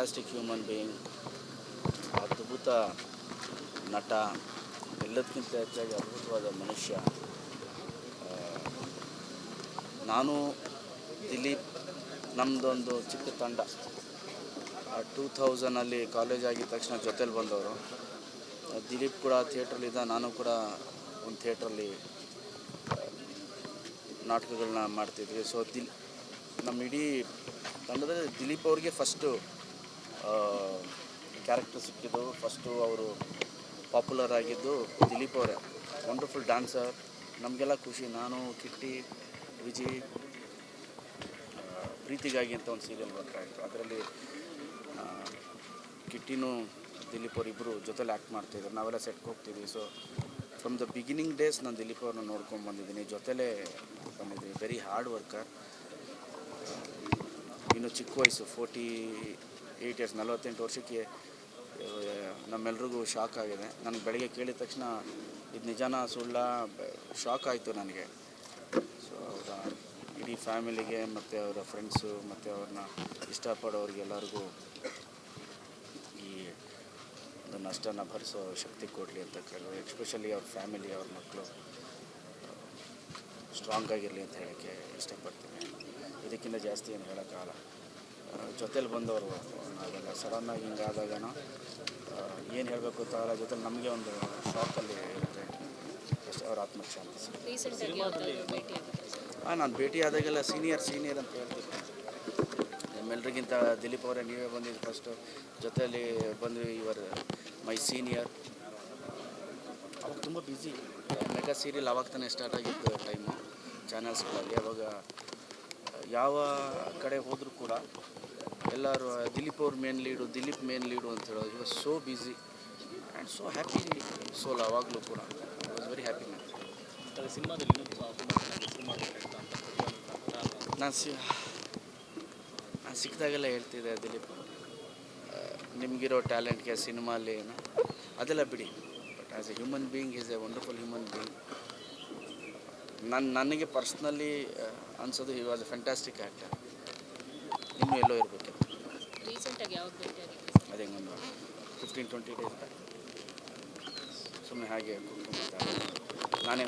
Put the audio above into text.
Fantastic human being, ಅದ್ಭುತ ನಟ, ಎಲ್ಲದಕ್ಕಿಂತ ಹೆಚ್ಚಾಗಿ ಅದ್ಭುತವಾದ ಮನುಷ್ಯ. ನಾನು ದಿಲೀಪ್ ನಮ್ಮದೊಂದು ಚಿಕ್ಕ ತಂಡ 2000 ಕಾಲೇಜ್ ಆಗಿದ ತಕ್ಷಣ ಜೊತೇಲಿ ಬಂದವರು. ದಿಲೀಪ್ ಕೂಡ ಥಿಯೇಟ್ರಲ್ಲಿದ್ದ, ನಾನು ಕೂಡ ಒಂದು ಥಿಯೇಟ್ರಲ್ಲಿ ನಾಟಕಗಳನ್ನ ಮಾಡ್ತಿದ್ವಿ. ಸೊ ನಮ್ಮ ಇಡೀ ತಂಡದಲ್ಲಿ ದಿಲೀಪ್ ಅವ್ರಿಗೆ ಫಸ್ಟು ಕ್ಯಾರೆಕ್ಟರ್ ಸಿಕ್ಕಿದ್ದು, ಫಸ್ಟು ಅವರು ಪಾಪ್ಯುಲರ್ ಆಗಿದ್ದು ದಿಲೀಪ್ ಅವರೇ. ವಂಡರ್ಫುಲ್ ಡ್ಯಾನ್ಸರ್, ನಮಗೆಲ್ಲ ಖುಷಿ. ನಾನು, ಕಿಟ್ಟಿ, ವಿಜಿ, ಪ್ರೀತಿಗಾಗಿ ಅಂತ ಒಂದು ಸೀರಿಯಲ್ ಬರ್ತಾಯಿತ್ತು. ಅದರಲ್ಲಿ ಕಿಟ್ಟಿನೂ ದಿಲೀಪ್ ಅವರಿಬ್ಬರು ಜೊತೆಲಿ ಆ್ಯಕ್ಟ್ ಮಾಡ್ತಾಯಿದ್ರು. ನಾವೆಲ್ಲ ಸೆಟ್ಗೆ ಹೋಗ್ತಿದ್ವಿ. So from the beginning days ನಾನು ದಿಲೀಪ್ ಅವ್ರನ್ನ ನೋಡ್ಕೊಂಡು ಬಂದಿದ್ದೀನಿ, ಜೊತೆಲೇ ಬಂದಿದ್ದೀನಿ. Very hard worker. ಇನ್ನು ಚಿಕ್ಕ ವಯಸ್ಸು, 48 ಇಯರ್ಸ್, 48 ವರ್ಷಕ್ಕೆ ನಮ್ಮೆಲ್ರಿಗೂ ಶಾಕ್ ಆಗಿದೆ. ನನಗೆ ಬೆಳಗ್ಗೆ ಕೇಳಿದ ತಕ್ಷಣ ಇದು ನಿಜಾನ ಸುಳ್ಳ ಶಾಕ್ ಆಯಿತು ನನಗೆ. ಸೊ ಅವರ ಇಡೀ ಫ್ಯಾಮಿಲಿಗೆ ಮತ್ತು ಅವರ ಫ್ರೆಂಡ್ಸು ಮತ್ತು ಅವ್ರನ್ನ ಇಷ್ಟಪಡೋರಿಗೆಲ್ಲರಿಗೂ ಈ ಒಂದು ನಷ್ಟನ ಭರಿಸೋ ಶಕ್ತಿ ಕೊಡಲಿ ಅಂತ ಕೇಳೋದು. ಎಸ್ಪೆಷಲಿ ಅವ್ರ ಫ್ಯಾಮಿಲಿ, ಅವ್ರ ಮಕ್ಕಳು ಸ್ಟ್ರಾಂಗ್ ಆಗಿರಲಿ ಅಂತ ಹೇಳೋಕ್ಕೆ ಇಷ್ಟಪಡ್ತೀನಿ. ಇದಕ್ಕಿಂತ ಜಾಸ್ತಿ ಏನು ಹೇಳೋಕ್ಕಾಗಲ್ಲ. ಜೊತೇಲಿ ಬಂದವರು ನಾವೆಲ್ಲ ಸಡನ್ನಾಗಿ ಹಿಂಗಾದಾಗನೋ ಏನು ಹೇಳಬೇಕು ಗೊತ್ತಾಗಲ್ಲ. ಜೊತೆಲಿ ನಮಗೆ ಒಂದು ಶಾಕಲ್ಲಿ ಇರುತ್ತೆ ಅಷ್ಟೇ. ಅವ್ರ ಆತ್ಮಕ್ಕೆ ಶಾಂತಿ. ನಾನು ಭೇಟಿ ಆದಾಗೆಲ್ಲ ಸೀನಿಯರ್ ಅಂತ ಹೇಳ್ತೀನಿ. ನಿಮ್ಮೆಲ್ರಿಗಿಂತ ದಿಲೀಪ್ ಅವರೇ ನೀವೇ ಬಂದಿದ್ದು ಫಸ್ಟು. ಜೊತೆಯಲ್ಲಿ ಬಂದ್ವಿ, ಇವರ್ ಮೈ ಸೀನಿಯರ್. ಅವಾಗ ತುಂಬ ಬ್ಯುಸಿ, ಮೆಗಾ ಸೀರಿಯಲ್ ಆವಾಗ ತಾನೇ ಸ್ಟಾರ್ಟ್ ಆಗಿದ್ದು ಟೈಮು ಚಾನಲ್ಸ್ಗಳಲ್ಲಿ. ಅವಾಗ ಯಾವ ಕಡೆ ಹೋದರೂ ಕೂಡ ಎಲ್ಲರೂ ದಿಲೀಪ್ ಅವ್ರ main lead, Dileep main lead ಅಂತ ಹೇಳೋದು. You was so busy and so happy soul. ಆವಾಗಲೂ ಕೂಡ I was very happy man. ಸಿನಿಮಾದಲ್ಲಿ ನಾನು ಸಿಕ್ಕಿದಾಗೆಲ್ಲ ಹೇಳ್ತಿದ್ದೆ, ದಿಲೀಪ್ ನಿಮಗಿರೋ ಟ್ಯಾಲೆಂಟ್ಗೆ ಸಿನಿಮಾಲಿ ಏನು ಅದೆಲ್ಲ ಬಿಡಿ, but as A human being is A wonderful human being. ನನಗೆ ಪರ್ಸ್ನಲಿ ಅನ್ಸೋದು he was A fantastic actor. ಇನ್ನೂ ಎಲ್ಲೋ ಇರಬೇಕಿತ್ತು. ಅದೇ ಒಂದು 15-20 ಡೇಸ್ ಬ್ಯಾಕ್ ಸುಮ್ಮನೆ ಹಾಗೆ ಕೂತ್ಕೊಂಡು ನಾನೇ